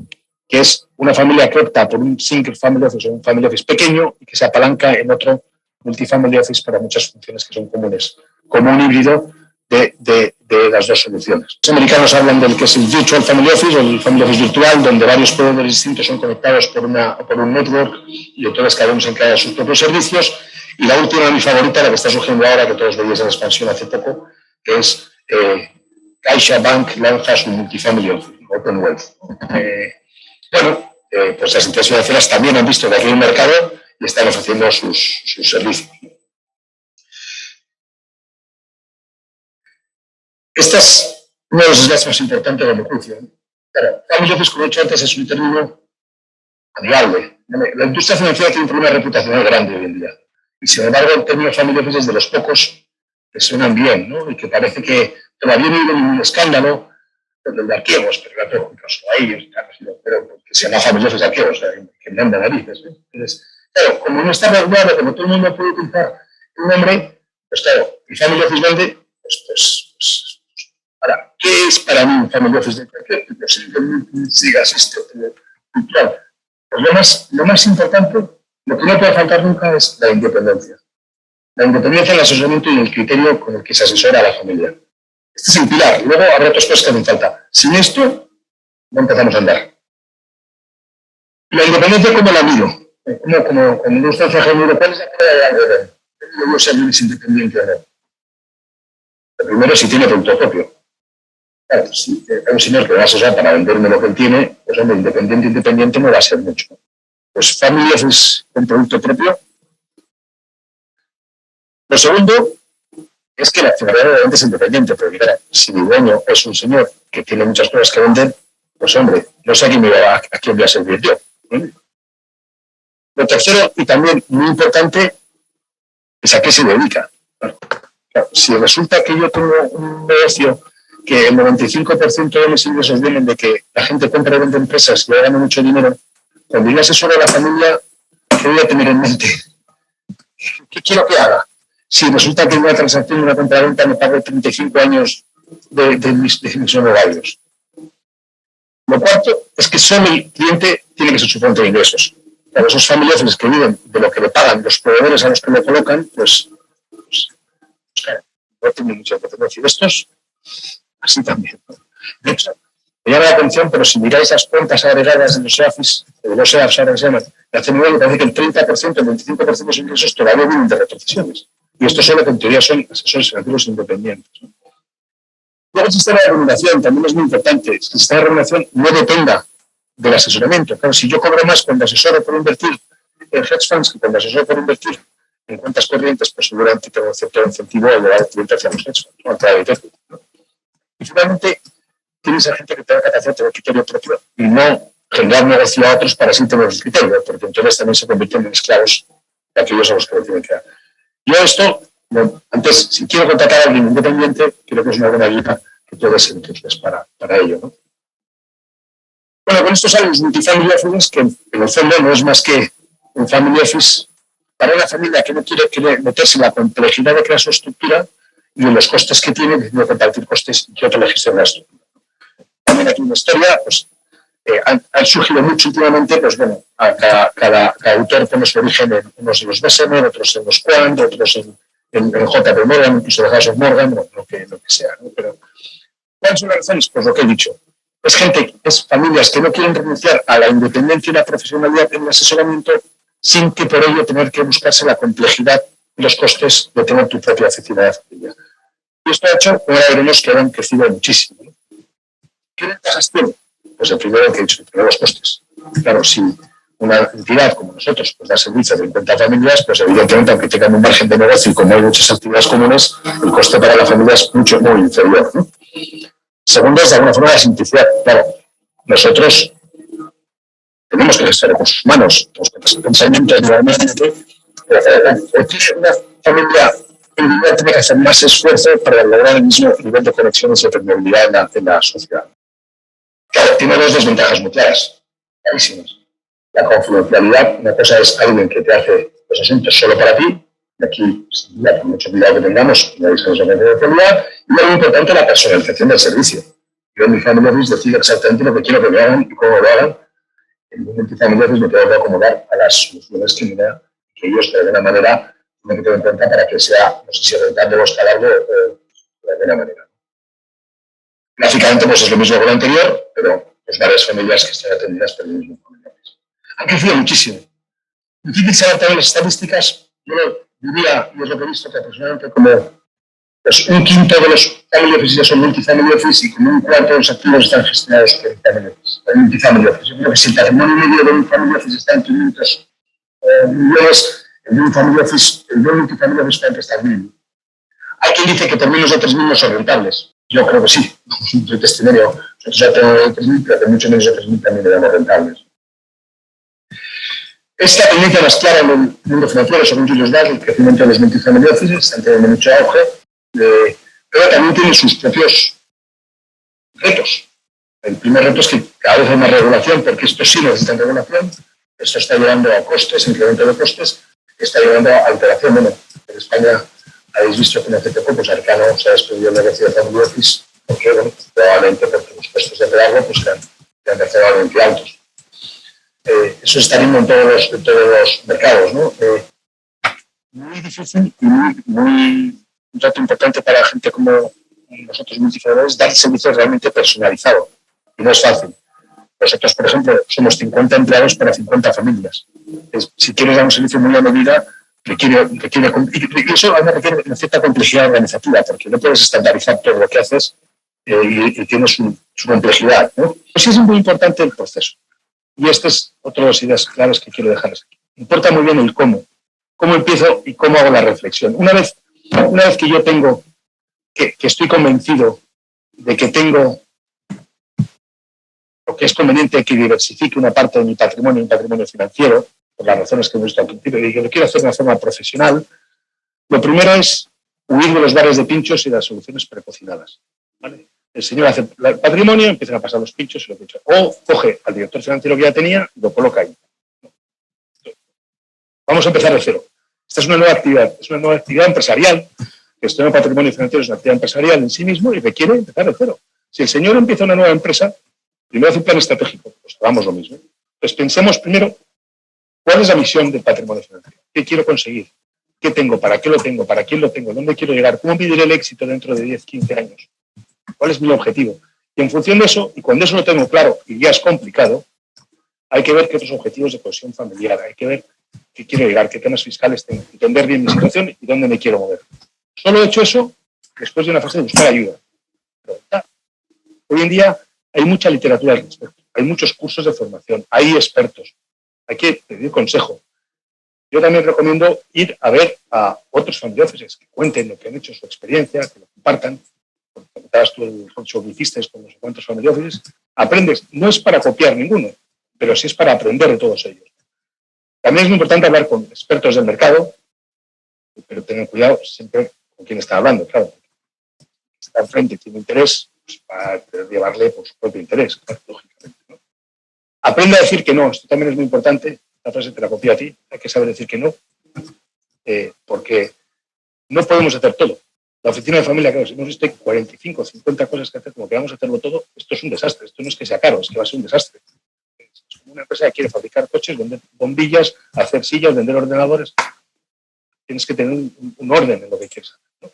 Speaker 1: que es una familia que opta por un Single Family Office o un Family Office pequeño y que se apalanca en otro Multifamily Office para muchas funciones que son comunes, como un híbrido de las dos soluciones. Los americanos hablan del que es el Virtual Family Office o el Family Office virtual, donde varios proveedores distintos son conectados por un network y entonces cada uno se encarga de sus propios servicios. Y la última, mi favorita, la que está surgiendo ahora, que todos veis en expansión hace poco, que es CaixaBank lanza su Multifamily Office, Open Wealth. Pues las entidades financieras también han visto que aquí hay un mercado y están ofreciendo sus servicios. Este es uno de los slides más importantes de la negocio. Claro, Family Office, como he dicho antes, es un término amigable. La industria financiera tiene un problema reputacional grande hoy en día. Y sin embargo, el término Family Office es de los pocos que suenan bien, ¿no? Y que parece que todavía no hay ningún escándalo. el de arqueos, pero claro, incluso ahí, pero que se llama Family Office de arqueos, que me anda narices. Entonces, claro, como no está regulado, como todo el mundo puede utilizar un nombre, pues claro, y Family Office vende, ahora, ¿qué es para mí un Family Office de cualquier tipo? Si sigas esto, cultural. Pues lo más importante, lo que no puede faltar nunca es la independencia. La independencia, el asesoramiento y el criterio con el que se asesora a la familia. Este es el pilar. Luego habrá otras cosas que hacen falta. Sin esto, no empezamos a andar. La independencia, ¿cómo la miro? Como cuando usted hace género, ¿cuál es la prueba de algo? Luego si alguien es independiente o no. Lo primero, si tiene producto propio. Claro, si hay un señor que va a asesorar para venderme lo que él tiene, pues hombre, independiente no va a ser mucho. Pues Family Office con producto propio. Lo segundo es que la accionariado obviamente es independiente, pero claro, si mi dueño es un señor que tiene muchas cosas que vender, pues hombre, no sé a quién voy a servir yo. Lo tercero, y también muy importante, es a qué se dedica. Claro, si resulta que yo tengo un negocio que el 95% de mis ingresos vienen de que la gente compra y vende empresas y gana mucho dinero, cuando yo asesoro a la familia, ¿qué voy a tener en mente? ¿Qué quiero que haga? Si resulta que en una transacción, una compra-venta, me pago 35 años de mis honorarios. Lo cuarto es que solo el cliente tiene que ser su fuente de ingresos. Para esos family offices que viven de lo que le pagan los proveedores a los que le colocan, pues claro, no tiene mucha potencia. Estos, así también. De hecho, me llama la atención, pero si miráis las cuentas agregadas de los EAFIS, de los EAFs ahora se llaman, la CNV me parece que el 30%, el 25% de los ingresos todavía vienen de retrocesiones. Y esto solo que en teoría son asesores financieros independientes. Luego el sistema de remuneración también es muy importante. Que el sistema de remuneración no dependa del asesoramiento. Claro, si yo cobro más cuando asesoro por invertir en hedge funds que cuando asesoro por invertir en cuentas corrientes, pues seguramente tengo un cierto incentivo a llevar al cliente hacia los hedge funds, ¿no? ¿No? Y finalmente, tienes a gente que tenga capacidad de tener criterio propio y no generar negocio a otros para así tener el criterio, porque entonces también se convierten en esclavos de aquellos a los que lo tienen que dar. Yo esto, antes, si quiero contratar a alguien independiente, creo que es una buena guía que puede ser entonces para ello, ¿no? Bueno, con esto salen los multifamily offices, que en el fondo no es más que un family office para una familia que no quiere meterse en la complejidad de crear su estructura y en los costes que tiene, de compartir costes y que otro le gestione la estructura. También aquí en la historia, pues, han surgido mucho últimamente, pues bueno, cada autor pone su origen en unos de los Bessemer, otros en los Quant, otros en JP Morgan, incluso en House of Morgan, lo que sea, ¿no? Pero, ¿cuáles son las razones? Pues lo que he dicho. Es gente, es familias que no quieren renunciar a la independencia y la profesionalidad en el asesoramiento sin que por ello tener que buscarse la complejidad y los costes de tener tu propia oficina de familia. Y esto ha hecho, ahora veremos que han crecido muchísimo, ¿no? ¿Qué ventajas tiene? Pues el primero que he dicho, tener los costes. Claro, si una entidad como nosotros pues da servicio a 50 familias, pues evidentemente, aunque tengan un margen de negocio y como hay muchas actividades comunes, el coste para la familia es muy inferior, ¿no? Segundo, es de alguna forma la simplicidad. Claro, nosotros tenemos que gestionar recursos humanos, tenemos que pensamientos normalmente. Una familia individual tiene que hacer más esfuerzo para lograr el mismo nivel de conexiones y permeabilidad en la sociedad. Claro, tiene dos desventajas muy claras, clarísimas. La confidencialidad, una cosa es alguien que te hace los asuntos solo para ti, y aquí, sin duda, por mucho cuidado que tengamos, no hay esa confidencialidad, y lo importante, la personalización del servicio. Yo en mi family office decido exactamente lo que quiero que me hagan y cómo lo hagan. En mi family office me tengo que acomodar a las soluciones que me da, que ellos de alguna manera me tengo en cuenta para que sea, no sé si rentable o escalable de alguna manera. Gráficamente pues es lo mismo que lo anterior, pero pues varias familias que están atendidas por el mismo family office. Han crecido muchísimo. Difícil saber también las estadísticas. Yo diría, y es lo que he visto, que aproximadamente como pues, un quinto de los family offices ya son multifamily office y como un cuarto de los activos están gestionados por multifamily office. Yo creo que si el patrimonio medio de un family office está en 500 millones, el de un family office, el de un multifamily office está en 3.000. Hay quien dice que por menos de 3.000 no son rentables. Yo creo que sí. El testimonio, nosotros ya tenemos 3.000, pero de mucho menos de 3.000 también le damos rentables. Esta tendencia más clara en el mundo financiero, según Julius Baer, el crecimiento de los multifamily offices, están teniendo mucho auge, pero también tiene sus propios retos. El primer reto es que cada vez hay más regulación, porque esto sí necesita regulación. Esto está llevando a costes, incremento de costes, está llevando a alteración. Bueno, en España habéis visto que hace poco pues Arcano se ha despedido del negocio de Family Office, porque, bueno, probablemente porque los costos de operarlo pues, sean extremadamente altos. Eso está viendo en todos los mercados, ¿no? Muy difícil y un reto importante para gente como nosotros multijugadores, dar servicios realmente personalizados. Y no es fácil. Nosotros, por ejemplo, somos 50 empleados para 50 familias. Si quieres dar un servicio muy a medida, y eso además requiere una cierta complejidad organizativa, porque no puedes estandarizar todo lo que haces y tiene su complejidad, ¿no? Pues sí es muy importante el proceso. Y esta es otra de las ideas claras que quiero dejarles aquí. Importa muy bien el cómo empiezo y cómo hago la reflexión. Una vez que yo tengo, que estoy convencido de que tengo lo que es conveniente que diversifique una parte de mi patrimonio, un patrimonio financiero, por las razones que hemos visto al principio, y que lo quiero hacer de una forma profesional, lo primero es huir de los bares de pinchos y de las soluciones precocinadas. ¿Vale? El señor hace el patrimonio, empiezan a pasar los pinchos y lo pinchos. O coge al director financiero que ya tenía y lo coloca ahí. Vamos a empezar de cero. Esta es una nueva actividad empresarial. Gestión de patrimonio financiero es una actividad empresarial en sí mismo y requiere empezar de cero. Si el señor empieza una nueva empresa, primero hace un plan estratégico, pues hagamos lo mismo. Pues pensemos primero cuál es la misión del patrimonio financiero, qué quiero conseguir, qué tengo, para qué lo tengo, para quién lo tengo, dónde quiero llegar, cómo mediré el éxito dentro de 10, 15 años, cuál es mi objetivo. Y en función de eso, y cuando eso lo tengo claro y ya es complicado, hay que ver qué otros objetivos de cohesión familiar, hay que ver qué quiero llegar, qué temas fiscales tengo, entender bien mi situación y dónde me quiero mover. Solo he hecho eso después de una fase de buscar ayuda. Pero, hoy en día hay mucha literatura al respecto, hay muchos cursos de formación, hay expertos, hay que pedir consejo. Yo también recomiendo ir a ver a otros family offices que cuenten lo que han hecho, su experiencia, que lo compartan. Cuando comentabas tú el roadshow que hiciste con no sé cuántos family offices, aprendes, no es para copiar ninguno, pero sí es para aprender de todos ellos. También es muy importante hablar con expertos del mercado, pero tener cuidado siempre con quién está hablando, claro. Si está enfrente tiene interés, pues para llevarle por su propio interés, claro, lógicamente, ¿no? Aprende a decir que no, esto también es muy importante, la frase te la copio a ti, hay que saber decir que no, porque no podemos hacer todo. La oficina de familia, claro, si hemos visto 45 o 50 cosas que hacer, como que vamos a hacerlo todo, esto es un desastre, esto no es que sea caro, es que va a ser un desastre. Es como una empresa que quiere fabricar coches, vender bombillas, hacer sillas, vender ordenadores. Tienes que tener un orden en lo que quieres hacer, ¿no?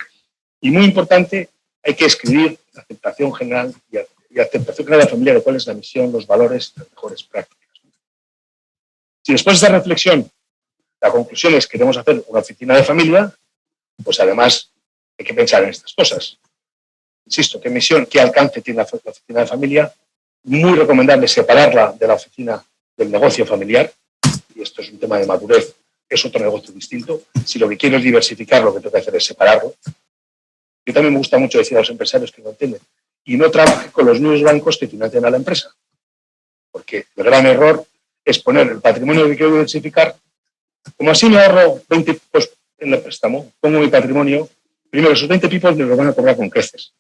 Speaker 1: Y muy importante, hay que escribir la aceptación general y aceptación general de la familia de cuál es la misión, los valores, las mejores prácticas. Si después de esa reflexión la conclusión es que queremos hacer una oficina de familia, pues además hay que pensar en estas cosas. Insisto, qué misión, qué alcance tiene la oficina de familia. Muy recomendable separarla de la oficina del negocio familiar, y esto es un tema de madurez, es otro negocio distinto. Si lo que quiero es diversificar, lo que tengo que hacer es separarlo. Yo también me gusta mucho decir a los empresarios que no entienden, y no trabajen con los nuevos bancos que financian a la empresa, porque el gran error es poner el patrimonio que quiero diversificar, como así me ahorro 20 pipos en el préstamo, pongo mi patrimonio, primero esos 20 pipos me los van a cobrar con creces.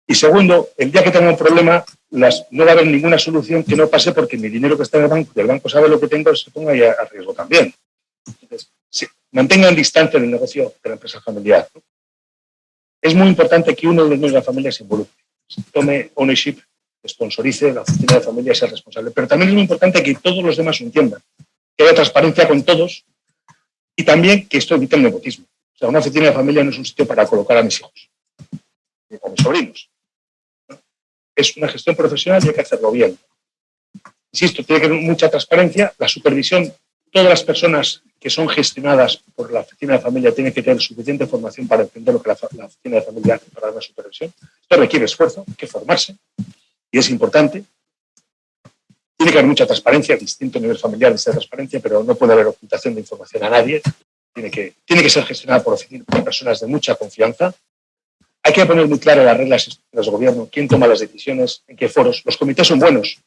Speaker 1: Y segundo, el día que tenga un problema, no va a haber ninguna solución que no pase porque mi dinero que está en el banco, que el banco sabe lo que tengo, se ponga ya a riesgo también. Entonces, sí, mantengan distancia del negocio de la empresa familiar, ¿no? Es muy importante que uno de los miembros de la familia se involucre, tome ownership, sponsorice, la oficina de familia sea responsable. Pero también es muy importante que todos los demás lo entiendan, que haya transparencia con todos y también que esto evite el nepotismo. O sea, una oficina de familia no es un sitio para colocar a mis hijos ni a mis sobrinos. Es una gestión profesional y hay que hacerlo bien. Insisto, tiene que haber mucha transparencia, la supervisión. Todas las personas que son gestionadas por la oficina de familia tienen que tener suficiente formación para entender lo que la oficina de familia hace para dar la supervisión. Esto requiere esfuerzo, hay que formarse y es importante. Tiene que haber mucha transparencia, distinto nivel familiar de esa transparencia, pero no puede haber ocultación de información a nadie. Tiene que ser gestionada por personas de mucha confianza. Hay que poner muy claras las reglas de los gobiernos, quién toma las decisiones, en qué foros. Los comités son buenos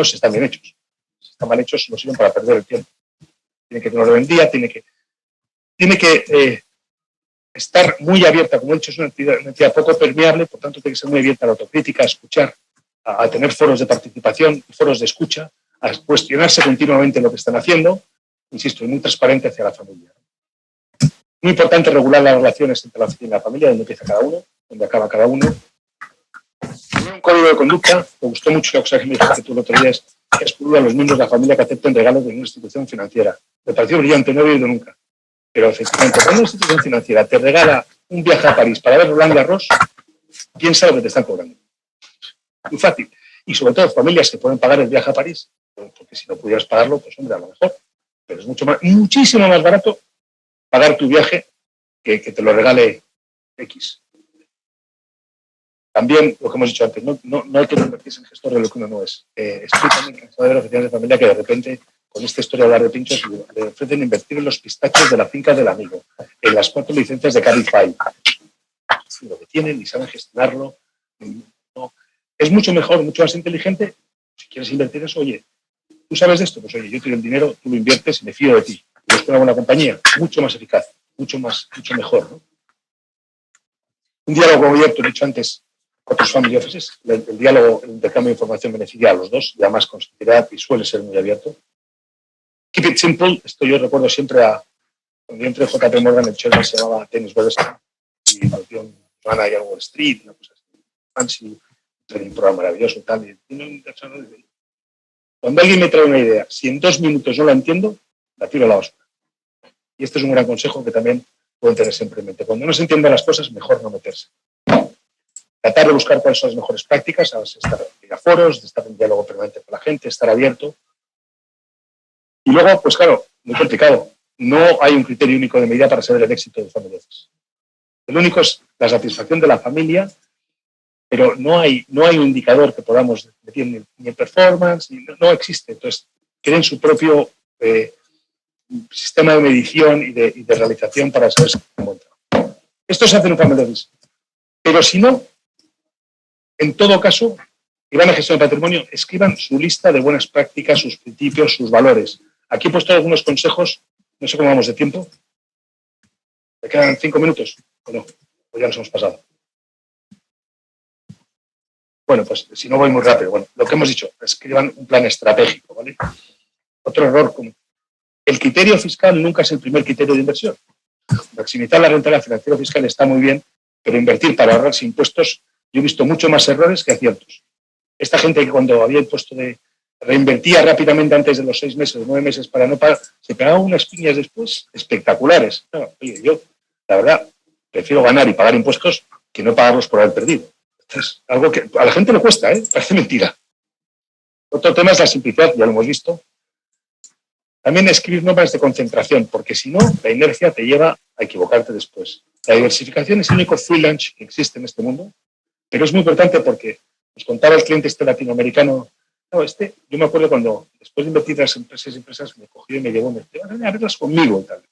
Speaker 1: si están bien hechos. Si están mal hechos, no sirven para perder el tiempo. Tiene que tener orden del día, tiene que estar muy abierta, como he dicho, es una entidad poco permeable, por tanto tiene que ser muy abierta a la autocrítica, a escuchar a tener foros de participación, foros de escucha, a cuestionarse continuamente lo que están haciendo, insisto, y muy transparente hacia la familia. Muy importante regular las relaciones entre la oficina y la familia, donde empieza cada uno, donde acaba cada uno. Un código de conducta, me gustó mucho la cosa que me dijiste tú el otro día, es que excluye a los miembros de la familia que acepten regalos de una institución financiera. Me pareció brillante, no he oído nunca. Pero efectivamente, cuando una institución financiera te regala un viaje a París para ver Roland Garros, piensa lo que te están cobrando. Muy fácil. Y sobre todo familias que pueden pagar el viaje a París, porque si no pudieras pagarlo, pues hombre, a lo mejor. Pero es muchísimo más barato pagar tu viaje que te lo regale X. También, lo que hemos dicho antes, no hay que convertirse en gestor de lo que uno no es. Estoy también cansado de las oficinas de familia que de repente, con esta historia de hablar de pinchos, le ofrecen invertir en los pistachos de la finca del amigo, en las 4 licencias de Cabify. Lo que tienen y saben gestionarlo. No. Es mucho mejor, mucho más inteligente. Si quieres invertir eso, oye, ¿tú sabes de esto? Pues oye, yo te doy el dinero, tú lo inviertes y me fío de ti. Y es una buena compañía, mucho más eficaz, mucho mejor, ¿no? Un diálogo abierto, he dicho antes, otros family offices, el diálogo, el intercambio de información beneficia a los dos, y además con sinceridad y suele ser muy abierto. Keep it simple, esto yo recuerdo siempre cuando yo entré en JP Morgan, el chairman se llamaba Dennis Weberstein, y nos dio un manager Wall Street, una cosa así, fancy, un programa maravilloso y tal. Cuando alguien me trae una idea, si en 2 minutos no la entiendo, la tiro a la basura. Y este es un gran consejo que también pueden tener siempre en mente. Cuando no se entienden las cosas, mejor no meterse. Tratar de buscar cuáles son las mejores prácticas, a estar en foros, de estar en diálogo permanente con la gente, estar abierto. Y luego, pues claro, muy complicado. No hay un criterio único de medida para saber el éxito de Family Office. El único es la satisfacción de la familia, pero no hay un indicador que podamos meter ni en performance, no existe. Entonces, creen su propio sistema de medición y de realización para saber si se encuentra. Esto se hace en un Family Office. Pero si no, en todo caso, y van a gestión de patrimonio, escriban su lista de buenas prácticas, sus principios, sus valores. Aquí he puesto algunos consejos, no sé cómo vamos de tiempo. ¿Me quedan 5 minutos? ¿O no? ¿O ya nos hemos pasado? Bueno, pues si no voy muy rápido. Bueno, lo que hemos dicho, escriban un plan estratégico, ¿vale? Otro error común. El criterio fiscal nunca es el primer criterio de inversión. Maximizar la rentabilidad financiera fiscal está muy bien, pero invertir para ahorrarse impuestos, yo he visto mucho más errores que aciertos. Esta gente que cuando había impuesto de reinvertía rápidamente antes de los 6 meses o 9 meses para no pagar, se pegaba unas piñas después espectaculares. No, oye, yo, la verdad, prefiero ganar y pagar impuestos que no pagarlos por haber perdido. Es algo que a la gente le cuesta, parece mentira. Otro tema es la simplicidad, ya lo hemos visto. También escribir normas de concentración, porque si no, la inercia te lleva a equivocarte después. La diversificación es el único free lunch que existe en este mundo, pero es muy importante porque nos contaba el cliente latinoamericano. No, yo me acuerdo cuando, después de invertir en las empresas, me cogió y me llevó, me dijo, a verlas conmigo, tal.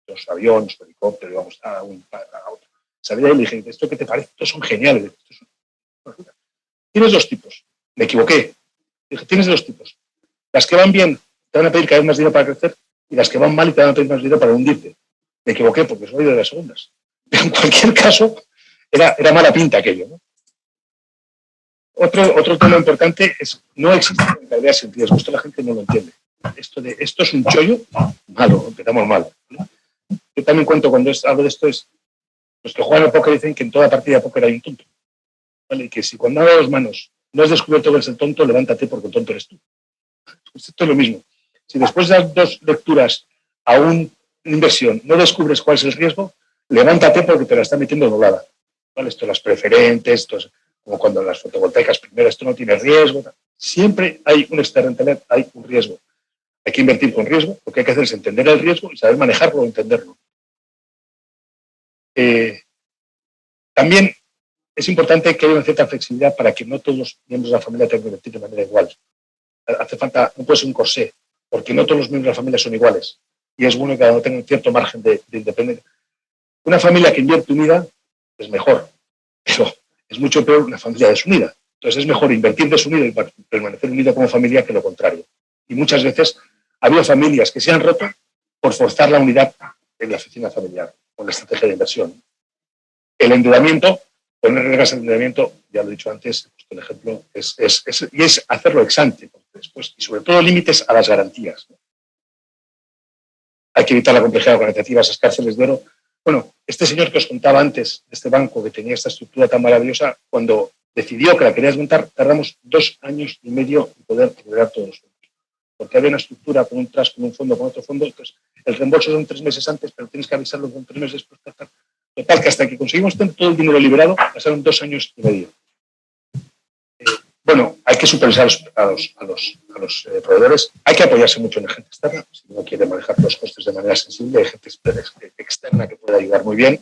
Speaker 1: Los aviones, los helicópteros, íbamos a otro. Salí y le dije, ¿esto qué te parece? Estos son geniales. Tienes 2 tipos. Me equivoqué. Dije, tienes 2 tipos. Las que van bien te van a pedir cada vez más dinero para crecer y las que van mal y te van a pedir más dinero para hundirte. Me equivoqué porque soy de las segundas. Pero en cualquier caso, era mala pinta aquello, ¿no? Otro tema importante es no existe rentabilidad sin riesgo. Esto la gente no lo entiende. Esto es un chollo malo, empezamos mal, ¿no? Yo también cuento cuando hablo de esto, es los que juegan al póker dicen que en toda partida de póker hay un tonto. ¿Vale? Y que si cuando hagas 2 manos no has descubierto que eres el tonto, levántate porque el tonto eres tú. Pues esto es lo mismo. Si después de las 2 lecturas a una inversión no descubres cuál es el riesgo, levántate porque te la está metiendo doblada. ¿Vale? Esto las preferentes, esto es como cuando las fotovoltaicas primero, esto no tiene riesgo. Siempre hay un rentabilidad, hay un riesgo. Hay que invertir con riesgo, lo que hay que hacer es entender el riesgo y saber manejarlo o entenderlo. También es importante que haya una cierta flexibilidad para que no todos los miembros de la familia tengan que invertir de manera igual. Hace falta, no puede ser un corsé, porque no todos los miembros de la familia son iguales. Y es bueno que cada uno tenga un cierto margen de independencia. Una familia que invierte unida es mejor, pero es mucho peor una familia desunida. Entonces es mejor invertir desunido y permanecer unido como familia que lo contrario. Y muchas veces ha habido familias que se han roto por forzar la unidad en la oficina familiar o en la estrategia de inversión. El endeudamiento, poner reglas de endeudamiento, ya lo he dicho antes, el ejemplo, y es hacerlo ex ante, porque después, y sobre todo límites a las garantías, ¿no? Hay que evitar la complejidad organizativa, esas cárceles de oro. Bueno, este señor que os contaba antes, de este banco que tenía esta estructura tan maravillosa, cuando decidió que la quería desmontar, tardamos 2 años y medio en poder liberar todos los fondos. Porque había una estructura con un trust, con un fondo, con otro fondo, entonces el reembolso son 3 meses antes, pero tienes que avisarlo con 3 meses después. Total, que hasta que conseguimos tener todo el dinero liberado, pasaron 2 años y medio. Bueno, hay que supervisar a los proveedores, hay que apoyarse mucho en la gente externa, si uno quiere manejar los costes de manera sensible, hay gente externa que puede ayudar muy bien.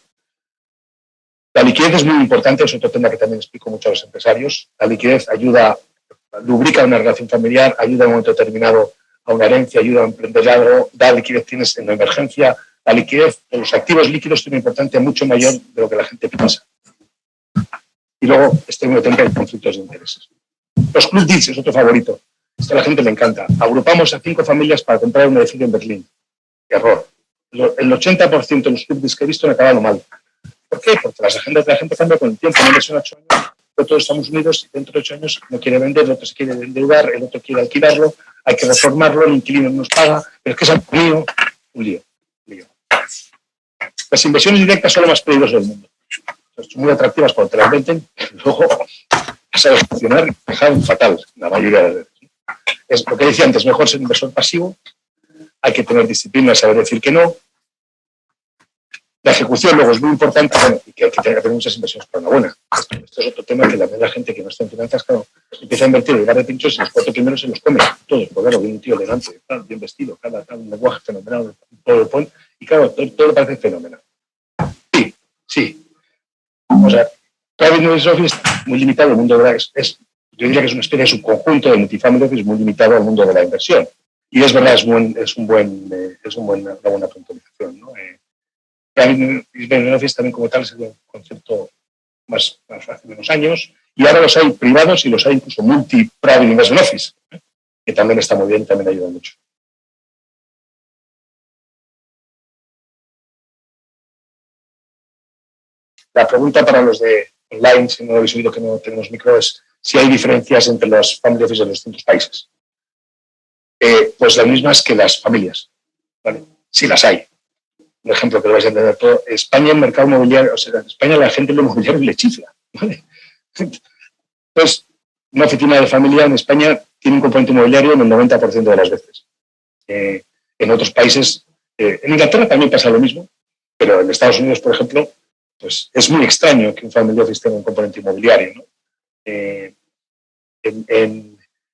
Speaker 1: La liquidez es muy importante, es otro tema que también explico mucho a los empresarios. La liquidez ayuda, lubrica una relación familiar, ayuda en un momento determinado a una herencia, ayuda a emprender algo, da liquidez tienes en la emergencia. La liquidez de los activos líquidos tiene una importancia mucho mayor de lo que la gente piensa. Y luego, estoy muy atento a los conflictos de intereses. Los club deals es otro favorito. Esto a la gente le encanta. Agrupamos a 5 familias para comprar un edificio en Berlín. Error. El 80% de los club deals que he visto han acabado mal. ¿Por qué? Porque las agendas de la gente cambian con el tiempo. Una inversión a 8 años, todos estamos unidos y dentro de 8 años no quiere vender, el otro se quiere endeudar, el otro quiere alquilarlo, hay que reformarlo, el inquilino no nos paga, pero es que es un lío. Las inversiones directas son lo más peligroso del mundo. Son muy atractivas cuando te las venden, luego vas a funcionar y dejar fatal la mayoría de las veces. Es lo que decía antes, mejor ser inversor pasivo, hay que tener disciplina, saber decir que no. La ejecución luego es muy importante, bueno, y que hay que tener muchas inversiones para una buena. Esto es otro tema que la gente que no está en finanzas, claro, empieza a invertir en lugar de pinchos y los 4 primeros se los come todos, porque claro, viene un tío elegante, bien vestido, cada un lenguaje fenomenal, PowerPoint, y claro, todo le parece fenomenal. Sí. O sea, Private Office es muy limitado al mundo de yo diría que es una especie de subconjunto de multifamily office muy limitado al mundo de la inversión. Y es verdad, es una buena puntualización, ¿no? Private Office también como tal es un concepto más hace menos años, y ahora los hay privados y los hay incluso multi-private investment office, que también está muy bien, también ayuda mucho. La pregunta para los de online, si no lo habéis oído que no tenemos micro, es si hay diferencias entre las family offices de los distintos países. Pues las mismas que las familias, ¿vale? Sí las hay. Un ejemplo que lo vais a entender todo. España, el mercado inmobiliario, o sea, en España la gente en lo inmobiliario le chifla, ¿vale? Entonces, una oficina de familia en España tiene un componente inmobiliario en el 90% de las veces. En otros países, en Inglaterra también pasa lo mismo, pero en Estados Unidos, por ejemplo, pues es muy extraño que un family office tenga un componente inmobiliario, ¿no? En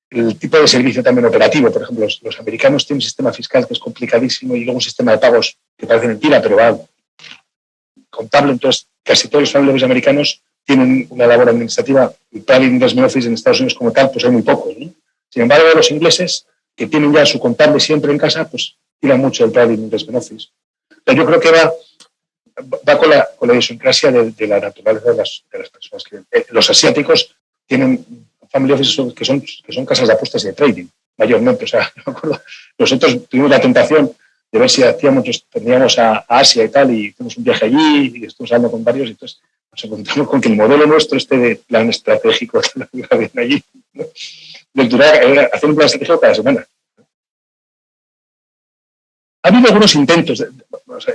Speaker 1: el tipo de servicio también operativo, por ejemplo, los americanos tienen un sistema fiscal que es complicadísimo y luego un sistema de pagos que parece mentira, pero va contable. Entonces, casi todos los family office americanos tienen una labor administrativa, y Private Investment Office en Estados Unidos como tal, pues hay muy pocos, ¿no? Sin embargo, los ingleses, que tienen ya su contable siempre en casa, pues tiran mucho del Private Investment Office. Pero yo creo que va con la idiosincrasia de la naturaleza de las personas. Los asiáticos tienen family offices que son casas de apuestas y de trading, mayormente. O sea, me acuerdo, nosotros tuvimos la tentación de ver si teníamos a Asia y tal, y hicimos un viaje allí y estuvimos hablando con varios, y entonces nos encontramos con que el modelo nuestro, de plan estratégico, de allí, ¿no? Hacer un plan estratégico cada semana. Ha habido algunos intentos.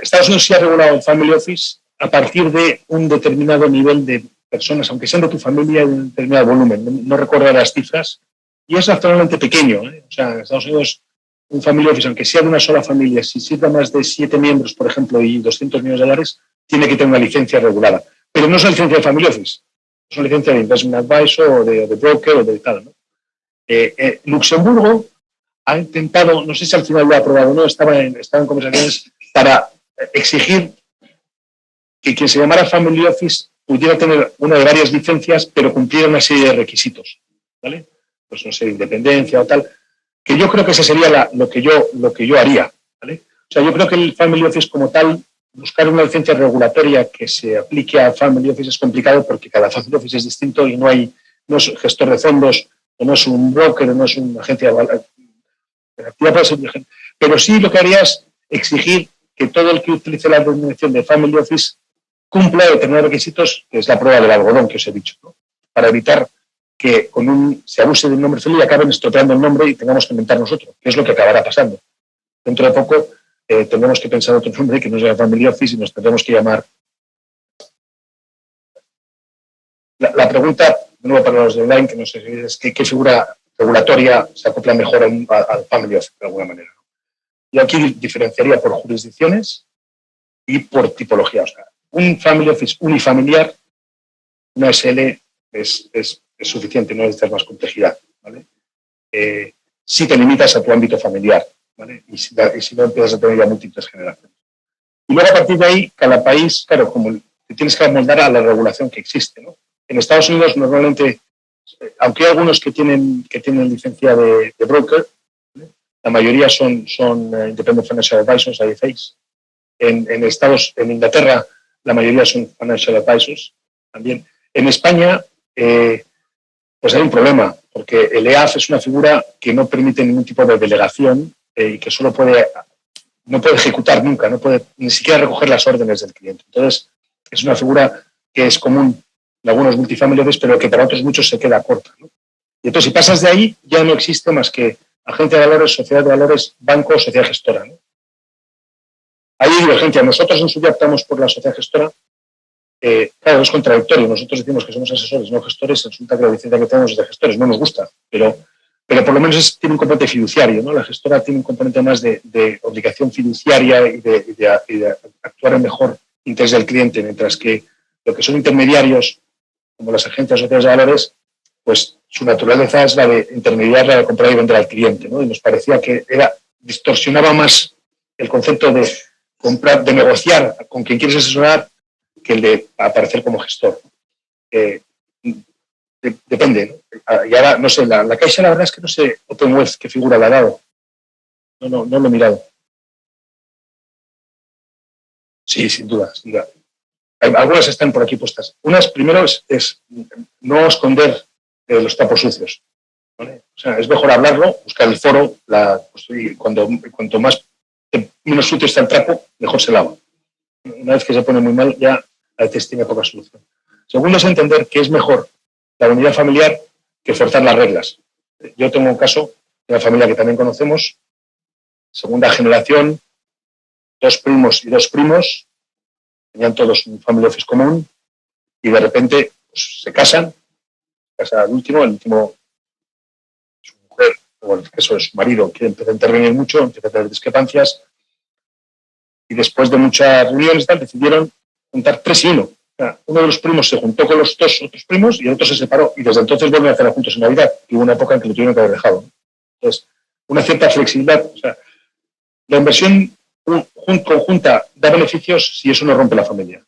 Speaker 1: Estados Unidos sí ha regulado el family office a partir de un determinado nivel de personas, aunque sean de tu familia, de un determinado volumen. No recuerdo las cifras. Y es razonablemente pequeño, ¿eh? O sea, en Estados Unidos, un family office, aunque sea de una sola familia, si sirva más de 7 miembros, por ejemplo, y $200 millones, tiene que tener una licencia regulada. Pero no es una licencia de family office. Es una licencia de investment advisor o de broker o de tal, ¿no? Luxemburgo ha intentado, no sé si al final lo ha aprobado o no, estaba en conversaciones para exigir que quien se llamara Family Office pudiera tener una de varias licencias, pero cumpliera una serie de requisitos, ¿vale? Pues no sé, independencia o tal, que yo creo que ese sería lo que yo haría, ¿vale? O sea, yo creo que el Family Office como tal, buscar una licencia regulatoria que se aplique a Family Office es complicado porque cada Family Office es distinto y no es gestor de fondos, o no es un broker, o no es una agencia de pero sí lo que haría es exigir que todo el que utilice la denominación de Family Office cumpla determinados requisitos, que es la prueba del algodón que os he dicho, ¿no? Para evitar que se abuse de un nombre familiar y acaben estropeando el nombre y tengamos que inventar nosotros, que es lo que acabará pasando. Dentro de poco tendremos que pensar otro nombre que no sea Family Office y nos tendremos que llamar. La pregunta, de nuevo para los de online, que no sé, es qué figura regulatoria se acopla mejor al Family Office, de alguna manera. Yo aquí diferenciaría por jurisdicciones y por tipología. O sea, un Family Office unifamiliar, una SL es suficiente, no necesitas más complejidad, ¿vale? Si te limitas a tu ámbito familiar, ¿vale? Y si no empiezas a tener ya múltiples generaciones. Y luego a partir de ahí, cada país, claro, como te tienes que amoldar a la regulación que existe, ¿no? En Estados Unidos normalmente, aunque hay algunos que tienen licencia de broker, ¿vale? La mayoría son Independent Financial Advisors, IFAs. En Inglaterra, la mayoría son Financial Advisors también. En España, pues hay un problema, porque el EAF es una figura que no permite ningún tipo de delegación y que no puede ejecutar nunca, no puede ni siquiera recoger las órdenes del cliente. Entonces, es una figura que es común en algunos multifamiliares, pero que para otros muchos se queda corta, ¿no? Y entonces, si pasas de ahí, ya no existe más que agente de valores, sociedad de valores, banco, sociedad gestora, ¿no? Hay divergencia. Nosotros en su día optamos por la sociedad gestora. Claro, es contradictorio. Nosotros decimos que somos asesores, no gestores. Resulta que la licencia que tenemos es de gestores. No nos gusta, pero por lo menos tiene un componente fiduciario, ¿no? La gestora tiene un componente más de obligación fiduciaria y de actuar en mejor interés del cliente, mientras que lo que son intermediarios, como las agencias sociales de valores, pues su naturaleza es la de intermediar, la de comprar y vender al cliente, ¿no? Y nos parecía que distorsionaba más el concepto de comprar, de negociar con quien quieres asesorar, que el de aparecer como gestor. Depende, ¿no? Y ahora, no sé, la Caixa, la verdad es que no sé OpenWealth qué figura le ha dado. No lo he mirado. Sí, sin duda, sin duda. Algunas están por aquí puestas. Unas, primero, es no esconder los trapos sucios, ¿vale? O sea, es mejor hablarlo, buscar el foro, y cuanto menos sucio está el trapo, mejor se lava. Una vez que se pone muy mal, ya a veces tiene poca solución. Segundo es entender que es mejor la unidad familiar que forzar las reglas. Yo tengo un caso de una familia que también conocemos, segunda generación, 2 primos y 2 primos, tenían todos un family office común y de repente pues, se casa el último, su mujer, o en el caso de su marido, que empieza a intervenir mucho, empieza a tener discrepancias y después de muchas reuniones decidieron juntar 3 y 1. O sea, uno de los primos se juntó con los 2 otros primos y el otro se separó y desde entonces vuelven a hacer juntos en Navidad, y hubo una época en que lo tuvieron que haber dejado. Entonces, una cierta flexibilidad. O sea, la inversión conjunta da beneficios si eso no rompe la familia.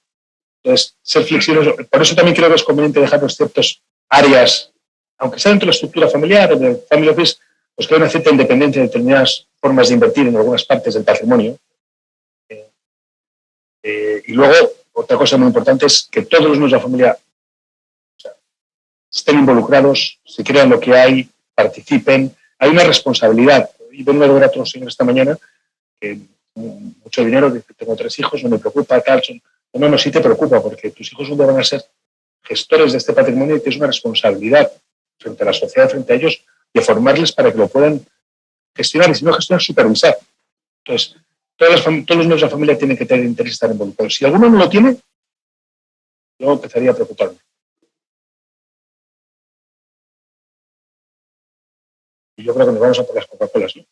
Speaker 1: Entonces, ser flexibles. Por eso también creo que es conveniente dejar ciertas áreas, aunque sea dentro de la estructura familiar o del family office, pues que hay una cierta independencia de determinadas formas de invertir en algunas partes del patrimonio. Y luego, otra cosa muy importante es que todos los miembros de la familia estén involucrados, se crean lo que hay, participen. Hay una responsabilidad. Y vengo a ver a otros señores esta mañana que mucho dinero, tengo 3 hijos, no me preocupa, tal. No, sí te preocupa, porque tus hijos un día van a ser gestores de este patrimonio y tienes una responsabilidad frente a la sociedad, frente a ellos, de formarles para que lo puedan gestionar y si no gestionar, supervisar. Entonces, todos los miembros de la familia tienen que tener interés en estar involucrados. Si alguno no lo tiene, yo empezaría a preocuparme. Y yo creo que nos vamos a por las Coca-Colas, ¿no?